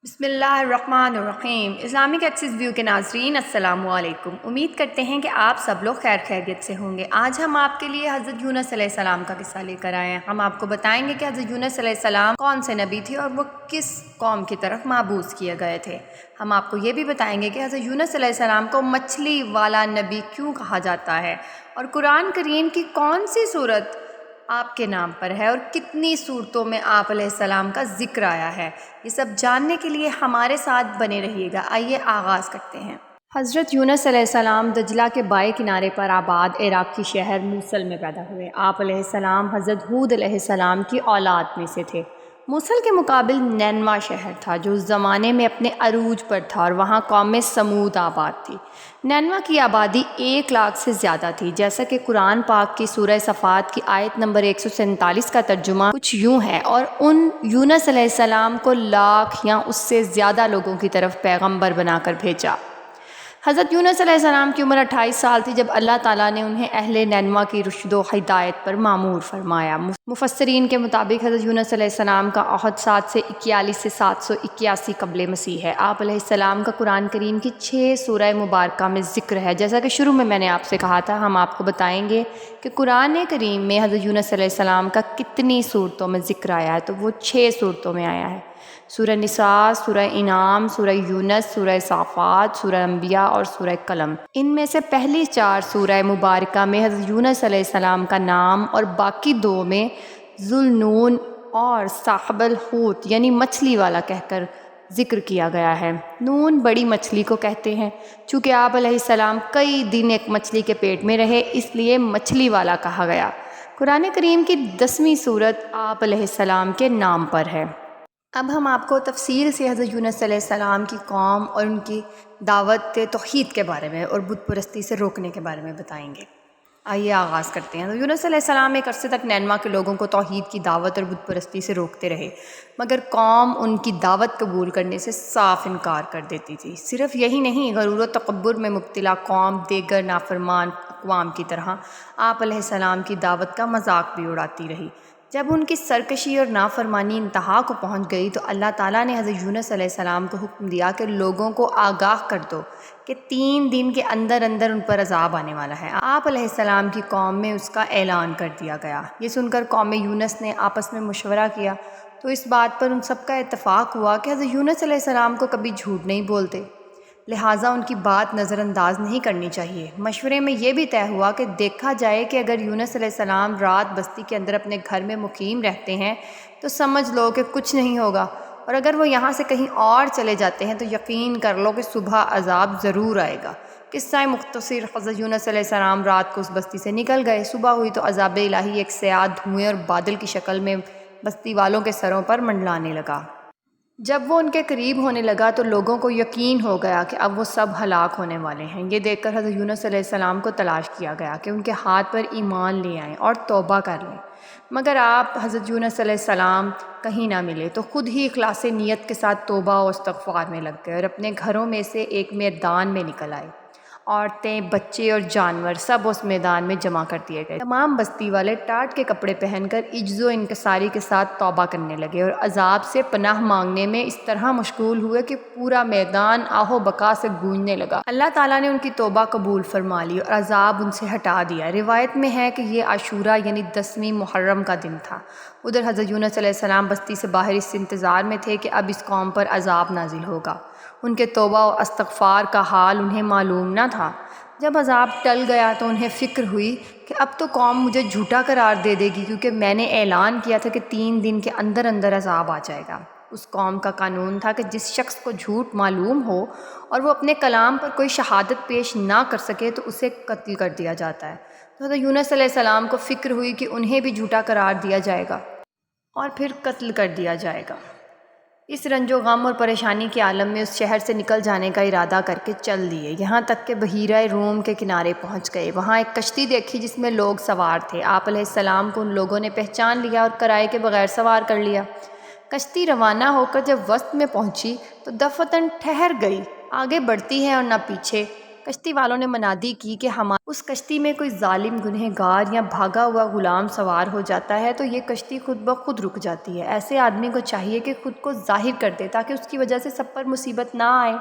بسم اللہ الرحمن الرحیم۔ اسلامک ایکسس ویو کے ناظرین السلام علیکم۔ امید کرتے ہیں کہ آپ سب لوگ خیر خیریت سے ہوں گے۔ آج ہم آپ کے لیے حضرت یونس علیہ السلام کا قصہ لے کر آئے ہیں۔ ہم آپ کو بتائیں گے کہ حضرت یونس علیہ السلام کون سے نبی تھے اور وہ کس قوم کی طرف مبعوث کیے گئے تھے۔ ہم آپ کو یہ بھی بتائیں گے کہ حضرت یونس علیہ السلام کو مچھلی والا نبی کیوں کہا جاتا ہے، اور قرآن کریم کی کون سی صورت آپ کے نام پر ہے اور کتنی صورتوں میں آپ علیہ السلام کا ذکر آیا ہے۔ یہ سب جاننے کے لیے ہمارے ساتھ بنے رہیے گا۔ آئیے آغاز کرتے ہیں۔ حضرت یونس علیہ السلام دجلہ کے بائیں کنارے پر آباد عراقی شہر موصل میں پیدا ہوئے۔ آپ علیہ السلام حضرت ہود علیہ السلام کی اولاد میں سے تھے۔ موصل کے مقابل نینوا شہر تھا جو اس زمانے میں اپنے عروج پر تھا، اور وہاں قوم سمود آباد تھی۔ نینوا کی آبادی 1 لاکھ سے زیادہ تھی، جیسا کہ قرآن پاک کی سورہ صفات کی آیت نمبر 147 کا ترجمہ کچھ یوں ہے: اور ان یونس علیہ السلام کو 1,00,000 یا اس سے زیادہ لوگوں کی طرف پیغمبر بنا کر بھیجا۔ حضرت یونس علیہ السلام کی عمر 28 سال تھی جب اللہ تعالیٰ نے انہیں اہل نینوا کی رشد و ہدایت پر مامور فرمایا۔ مفسرین کے مطابق حضرت یونس علیہ السلام کا عہد 741 سے 781 قبل مسیح ہے۔ آپ علیہ السلام کا قرآن کریم کی 6 سورہ مبارکہ میں ذکر ہے۔ جیسا کہ شروع میں نے آپ سے کہا تھا، ہم آپ کو بتائیں گے کہ قرآن کریم میں حضرت یونس علیہ السلام کا کتنی صورتوں میں ذکر آیا ہے، تو وہ 6 صورتوں میں آیا ہے: سورہ نساء، سورہ انعام، سورہ یونس، سورہ صافات، سورہ انبیاء اور سورہ قلم۔ ان میں سے پہلی 4 سورہ مبارکہ میں حضرت یونس علیہ السلام کا نام اور باقی 2 میں ذوالنون اور صاحب الحوت یعنی مچھلی والا کہہ کر ذکر کیا گیا ہے۔ نون بڑی مچھلی کو کہتے ہیں۔ چونکہ آپ علیہ السلام کئی دن ایک مچھلی کے پیٹ میں رہے، اس لیے مچھلی والا کہا گیا۔ قرآن کریم کی 10ویں سورت آپ علیہ السلام کے نام پر ہے۔ اب ہم آپ کو تفصیل سے حضرت یونس علیہ السلام کی قوم اور ان کی دعوت توحید کے بارے میں اور بت پرستی سے روکنے کے بارے میں بتائیں گے۔ آئیے آغاز کرتے ہیں۔ یونس علیہ السلام ایک عرصے تک نینوا کے لوگوں کو توحید کی دعوت اور بت پرستی سے روکتے رہے، مگر قوم ان کی دعوت قبول کرنے سے صاف انکار کر دیتی تھی۔ صرف یہی نہیں، غرور و تکبر میں مبتلا قوم دیگر نافرمان اقوام کی طرح آپ علیہ السلام کی دعوت کا مذاق بھی اڑاتی رہی۔ جب ان کی سرکشی اور نافرمانی انتہا کو پہنچ گئی تو اللہ تعالیٰ نے حضرت یونس علیہ السلام کو حکم دیا کہ لوگوں کو آگاہ کر دو کہ 3 دن کے اندر اندر ان پر عذاب آنے والا ہے۔ آپ علیہ السلام کی قوم میں اس کا اعلان کر دیا گیا۔ یہ سن کر قوم یونس نے آپس میں مشورہ کیا تو اس بات پر ان سب کا اتفاق ہوا کہ حضرت یونس علیہ السلام کو کبھی جھوٹ نہیں بولتے، لہٰذا ان کی بات نظر انداز نہیں کرنی چاہیے۔ مشورے میں یہ بھی طے ہوا کہ دیکھا جائے کہ اگر یونس علیہ السلام رات بستی کے اندر اپنے گھر میں مقیم رہتے ہیں تو سمجھ لو کہ کچھ نہیں ہوگا، اور اگر وہ یہاں سے کہیں اور چلے جاتے ہیں تو یقین کر لو کہ صبح عذاب ضرور آئے گا۔ قصہ مختصر: حضرت یونس علیہ السلام رات کو اس بستی سے نکل گئے۔ صبح ہوئی تو عذاب الہی ایک سیاہ دھوئیں اور بادل کی شکل میں بستی والوں کے سروں پر منڈلانے لگا۔ جب وہ ان کے قریب ہونے لگا تو لوگوں کو یقین ہو گیا کہ اب وہ سب ہلاک ہونے والے ہیں۔ یہ دیکھ کر حضرت یونس علیہ السلام کو تلاش کیا گیا کہ ان کے ہاتھ پر ایمان لے آئیں اور توبہ کر لیں، مگر آپ حضرت یونس علیہ السلام کہیں نہ ملے تو خود ہی اخلاص نیت کے ساتھ توبہ و استغفار میں لگ گئے اور اپنے گھروں میں سے ایک میدان میں نکل آئے۔ عورتیں، بچے اور جانور سب اس میدان میں جمع کر دیے گئے۔ تمام بستی والے ٹاٹ کے کپڑے پہن کر عجز و انکساری کے ساتھ توبہ کرنے لگے اور عذاب سے پناہ مانگنے میں اس طرح مشغول ہوئے کہ پورا میدان آہ و بکا سے گونجنے لگا۔ اللہ تعالیٰ نے ان کی توبہ قبول فرما لی اور عذاب ان سے ہٹا دیا۔ روایت میں ہے کہ یہ عاشوراء یعنی 10ویں محرم کا دن تھا۔ ادھر حضرت یونس علیہ السلام بستی سے باہر اس انتظار میں تھے کہ اب اس قوم پر عذاب نازل ہوگا۔ ان کے توبہ و استغفار کا حال انہیں معلوم نہ تھا۔ جب عذاب ٹل گیا تو انہیں فکر ہوئی کہ اب تو قوم مجھے جھوٹا قرار دے دے گی، کیونکہ میں نے اعلان کیا تھا کہ 3 دن کے اندر اندر عذاب آ جائے گا۔ اس قوم کا قانون تھا کہ جس شخص کو جھوٹ معلوم ہو اور وہ اپنے کلام پر کوئی شہادت پیش نہ کر سکے تو اسے قتل کر دیا جاتا ہے۔ تو حضرت یونس علیہ السلام کو فکر ہوئی کہ انہیں بھی جھوٹا قرار دیا جائے گا اور پھر قتل کر دیا جائے گا۔ اس رنج و غم اور پریشانی کے عالم میں اس شہر سے نکل جانے کا ارادہ کر کے چل دیے، یہاں تک کہ بحیرہ روم کے کنارے پہنچ گئے۔ وہاں ایک کشتی دیکھی جس میں لوگ سوار تھے۔ آپ علیہ السلام کو ان لوگوں نے پہچان لیا اور کرائے کے بغیر سوار کر لیا۔ کشتی روانہ ہو کر جب وسط میں پہنچی تو دفعتاً ٹھہر گئی، آگے بڑھتی ہے اور نہ پیچھے۔ کشتی والوں نے منادی کی کہ اس کشتی میں کوئی ظالم گنہگار یا بھاگا ہوا غلام سوار ہو جاتا ہے تو یہ کشتی خود بخود رک جاتی ہے۔ ایسے آدمی کو چاہیے کہ خود کو ظاہر کر دے تاکہ اس کی وجہ سے سب پر مصیبت نہ آئے۔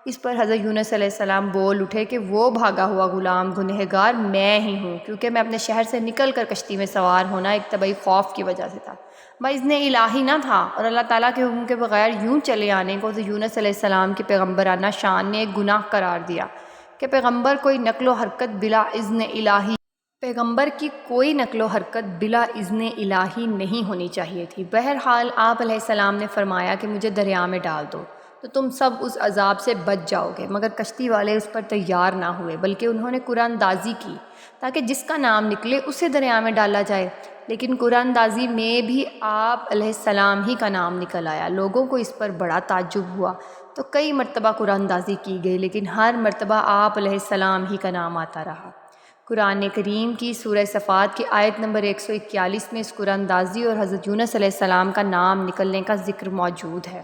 اس پر حضرت یونس علیہ السلام بول اٹھے کہ وہ بھاگا ہوا غلام گنہگار میں ہی ہوں، کیونکہ میں اپنے شہر سے نکل کر کشتی میں سوار ہونا ایک طبعی خوف کی وجہ سے تھا، باذن الہی نہ تھا، اور اللہ تعالیٰ کے حکم کے بغیر یوں چلے آنے کو حضرت یونس علیہ السلام کی پیغمبرانہ شان نے ایک گناہ قرار دیا کہ پیغمبر کوئی نقل و حرکت بلا اذن الہی پیغمبر کی کوئی نقل و حرکت بلا اذن الہی نہیں ہونی چاہیے تھی۔ بہرحال آپ علیہ السلام نے فرمایا کہ مجھے دریا میں ڈال دو تو تم سب اس عذاب سے بچ جاؤ گے، مگر کشتی والے اس پر تیار نہ ہوئے، بلکہ انہوں نے قرآن اندازی کی تاکہ جس کا نام نکلے اسے دریا میں ڈالا جائے، لیکن قرآن اندازی میں بھی آپ علیہ السلام ہی کا نام نکل آیا۔ لوگوں کو اس پر بڑا تعجب ہوا تو کئی مرتبہ قرآن اندازی کی گئی، لیکن ہر مرتبہ آپ علیہ السلام ہی کا نام آتا رہا۔ قرآن کریم کی سورہ صفات کی آیت نمبر 141 میں اس قرآن اندازی اور حضرت یونس علیہ السلام کا نام نکلنے کا ذکر موجود ہے۔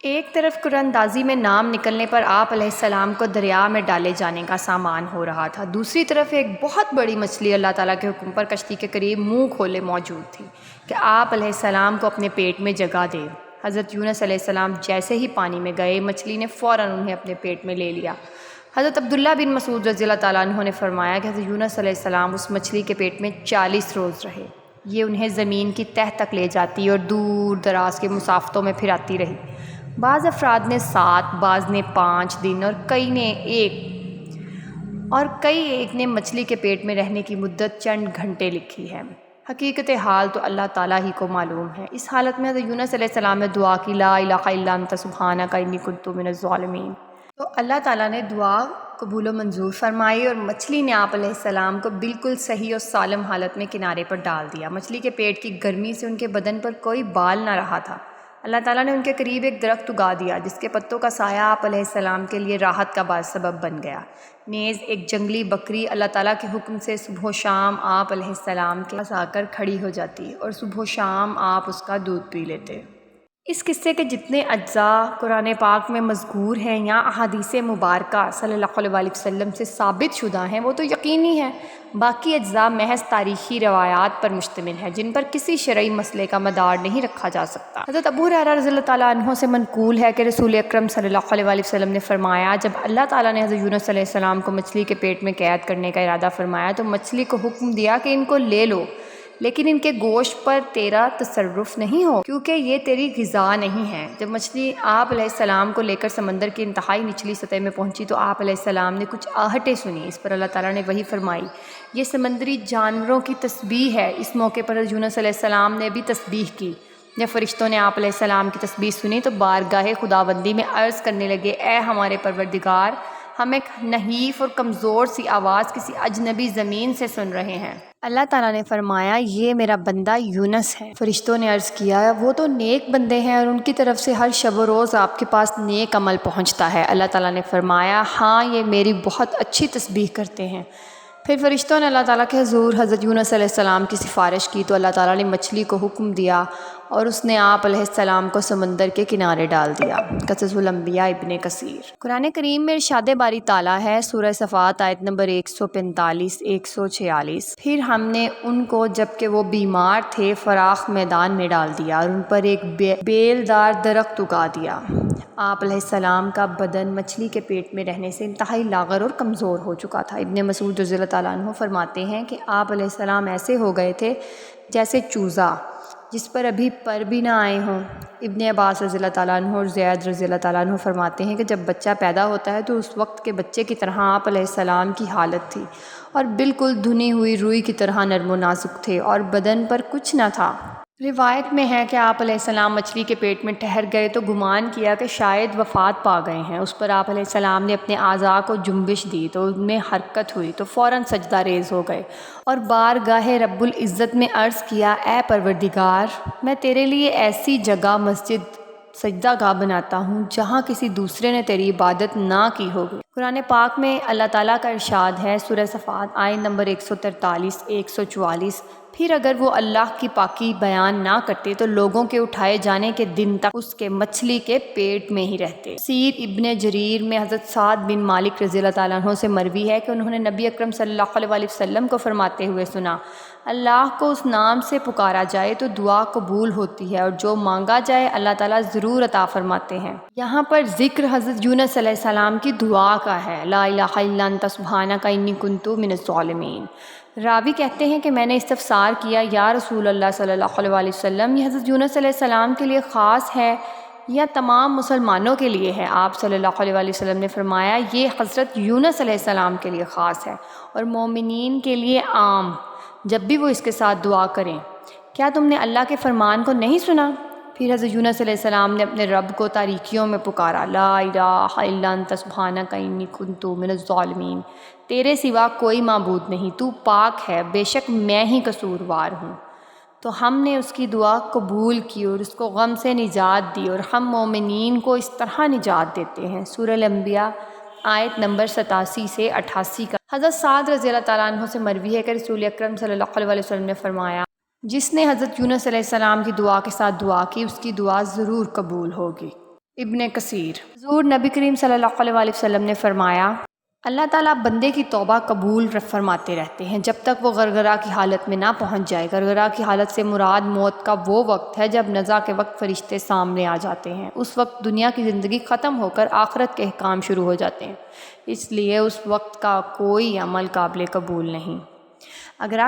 ایک طرف قرآن اندازی میں نام نکلنے پر آپ علیہ السلام کو دریا میں ڈالے جانے کا سامان ہو رہا تھا، دوسری طرف ایک بہت بڑی مچھلی اللہ تعالیٰ کے حکم پر کشتی کے قریب منہ کھولے موجود تھی کہ آپ علیہ السلام کو اپنے پیٹ میں جگہ دے۔ حضرت یونس علیہ السلام جیسے ہی پانی میں گئے، مچھلی نے فوراً انہیں اپنے پیٹ میں لے لیا۔ حضرت عبداللہ بن مسعود رضی اللہ تعالیٰ عنہ نے فرمایا کہ حضرت یونس علیہ السلام اس مچھلی کے پیٹ میں 40 روز رہے۔ یہ انہیں زمین کی تہہ تک لے جاتی اور دور دراز کے مسافتوں میں پھراتی رہی۔ بعض افراد نے 7، بعض نے 5 دن اور کئی ایک نے مچھلی کے پیٹ میں رہنے کی مدت چند گھنٹے لکھی ہے۔ حقیقت حال تو اللہ تعالیٰ ہی کو معلوم ہے۔ اس حالت میں حضرت یونس علیہ السلام نے دعا کی، لا الہ الا انت سبحانک انی کنت من الظالمین، تو اللہ تعالیٰ نے دعا قبول و منظور فرمائی اور مچھلی نے آپ علیہ السلام کو بالکل صحیح اور سالم حالت میں کنارے پر ڈال دیا۔ مچھلی کے پیٹ کی گرمی سے ان کے بدن پر کوئی بال نہ رہا تھا۔ اللہ تعالیٰ نے ان کے قریب ایک درخت اگا دیا جس کے پتوں کا سایہ آپ علیہ السلام کے لیے راحت کا باعث سبب بن گیا۔ نیز ایک جنگلی بکری اللہ تعالیٰ کے حکم سے صبح و شام آپ علیہ السلام کے پاس آ کر کھڑی ہو جاتی اور صبح و شام آپ اس کا دودھ پی لیتے۔ اس قصے کے جتنے اجزاء قرآن پاک میں مذکور ہیں یا احادیث مبارکہ صلی اللہ علیہ وسلم سے ثابت شدہ ہیں وہ تو یقینی ہیں، باقی اجزاء محض تاریخی روایات پر مشتمل ہیں جن پر کسی شرعی مسئلے کا مدار نہیں رکھا جا سکتا۔ حضرت ابو ہریرہ رضی اللہ تعالیٰ عنہ سے منقول ہے کہ رسول اکرم صلی اللہ علیہ وسلم نے فرمایا، جب اللہ تعالیٰ نے حضرت یونس علیہ السلام کو مچھلی کے پیٹ میں قید کرنے کا ارادہ فرمایا تو مچھلی کو حکم دیا کہ ان کو لے لو، لیکن ان کے گوشت پر تیرا تصرف نہیں ہو کیونکہ یہ تیری غذا نہیں ہے۔ جب مچھلی آپ علیہ السلام کو لے کر سمندر کی انتہائی نچلی سطح میں پہنچی تو آپ علیہ السلام نے کچھ آہٹیں سنی۔ اس پر اللہ تعالیٰ نے وحی فرمائی، یہ سمندری جانوروں کی تسبیح ہے۔ اس موقع پر یونس علیہ السلام نے بھی تسبیح کی۔ جب فرشتوں نے آپ علیہ السلام کی تسبیح سنی تو بارگاہ خداوندی میں عرض کرنے لگے، اے ہمارے پروردگار، ہم ایک نحیف اور کمزور سی آواز کسی اجنبی زمین سے سن رہے ہیں۔ اللہ تعالیٰ نے فرمایا، یہ میرا بندہ یونس ہے۔ فرشتوں نے عرض کیا، وہ تو نیک بندے ہیں اور ان کی طرف سے ہر شب و روز آپ کے پاس نیک عمل پہنچتا ہے۔ اللہ تعالیٰ نے فرمایا، ہاں یہ میری بہت اچھی تسبیح کرتے ہیں۔ پھر فرشتوں نے اللہ تعالیٰ کے حضور حضرت یونس علیہ السلام کی سفارش کی تو اللہ تعالیٰ نے مچھلی کو حکم دیا اور اس نے آپ علیہ السلام کو سمندر کے کنارے ڈال دیا۔ قصص الانبیاء ابن کثیر۔ قرآن کریم میں ارشاد باری تعالیٰ ہے، سورہ صفات آیت نمبر 145 146، پھر ہم نے ان کو جبکہ وہ بیمار تھے فراخ میدان میں ڈال دیا اور ان پر ایک بیلدار درخت اگا دیا۔ آپ علیہ السلام کا بدن مچھلی کے پیٹ میں رہنے سے انتہائی لاغر اور کمزور ہو چکا تھا۔ ابن مسعود رضی اللہ تعالیٰ عنہ فرماتے ہیں کہ آپ علیہ السلام ایسے ہو گئے تھے جیسے چوزا جس پر ابھی پر بھی نہ آئے ہوں۔ ابن عباس رضی اللہ تعالیٰ عنہ اور زید رضی اللہ تعالیٰ عنہ فرماتے ہیں کہ جب بچہ پیدا ہوتا ہے تو اس وقت کے بچے کی طرح آپ علیہ السلام کی حالت تھی اور بالکل دھنی ہوئی روئی کی طرح نرم و نازک تھے اور بدن پر کچھ نہ تھا۔ روایت میں ہے کہ آپ علیہ السلام مچھلی کے پیٹ میں ٹھہر گئے تو گمان کیا کہ شاید وفات پا گئے ہیں۔ اس پر آپ علیہ السلام نے اپنے اعضاء کو جنبش دی تو ان میں حرکت ہوئی تو فوراً سجدہ ریز ہو گئے اور بارگاہ رب العزت میں عرض کیا، اے پروردگار، میں تیرے لیے ایسی جگہ مسجد سجدہ گاہ بناتا ہوں جہاں کسی دوسرے نے تیری عبادت نہ کی ہوگی۔ قرآن پاک میں اللہ تعالیٰ کا ارشاد ہے، سورہ صفات آیت نمبر 143 144، پھر اگر وہ اللہ کی پاکی بیان نہ کرتے تو لوگوں کے اٹھائے جانے کے دن تک اس کے مچھلی کے پیٹ میں ہی رہتے۔ سیر ابن جریر میں حضرت سعد بن مالک رضی اللہ تعالیٰ عنہ سے مروی ہے کہ انہوں نے نبی اکرم صلی اللہ علیہ وسلم کو فرماتے ہوئے سنا، اللہ کو اس نام سے پکارا جائے تو دعا قبول ہوتی ہے، اور جو مانگا جائے اللہ تعالیٰ ضرور عطا فرماتے ہیں۔ یہاں پر ذکر حضرت یونس علیہ السلام کی دعا کا ہے، لا الہ الا انت سبحانک انی کنت من الظالمین۔ راوی کہتے ہیں کہ میں نے استفسار کیا، یا رسول اللہ صلی اللہ علیہ وسلم، یہ حضرت یونس علیہ السلام کے لیے خاص ہے یا تمام مسلمانوں کے لیے ہے؟ آپ صلی اللہ علیہ وسلم نے فرمایا، یہ حضرت یونس علیہ السلام کے لیے خاص ہے اور مومنین کے لیے عام، جب بھی وہ اس کے ساتھ دعا کریں۔ کیا تم نے اللہ کے فرمان کو نہیں سنا؟ پھر حضرت یونس علیہ السلام نے اپنے رب کو تاریکیوں میں پکارا، لا الہ الا انت سبحانک انی کنت من الظالمین، تیرے سوا کوئی معبود نہیں، تو پاک ہے، بے شک میں ہی قصوروار ہوں۔ تو ہم نے اس کی دعا قبول کی اور اس کو غم سے نجات دی، اور ہم مومنین کو اس طرح نجات دیتے ہیں۔ سورہ الانبیاء آیت نمبر 87 سے 88 کا۔ حضرت سعد رضی اللہ تعالیٰ عنہ سے مروی ہے کہ رسول اکرم صلی اللہ علیہ وسلم نے فرمایا، جس نے حضرت یونس علیہ السلام کی دعا کے ساتھ دعا کی اس کی دعا ضرور قبول ہوگی۔ ابن کثیر۔ حضور نبی کریم صلی اللہ علیہ وسلم نے فرمایا، اللہ تعالیٰ بندے کی توبہ قبول فرماتے رہتے ہیں جب تک وہ غرغرہ کی حالت میں نہ پہنچ جائے۔ غرغرہ کی حالت سے مراد موت کا وہ وقت ہے جب نزا کے وقت فرشتے سامنے آ جاتے ہیں۔ اس وقت دنیا کی زندگی ختم ہو کر آخرت کے احکام شروع ہو جاتے ہیں، اس لیے اس وقت کا کوئی عمل قابل قبول نہیں۔ اگر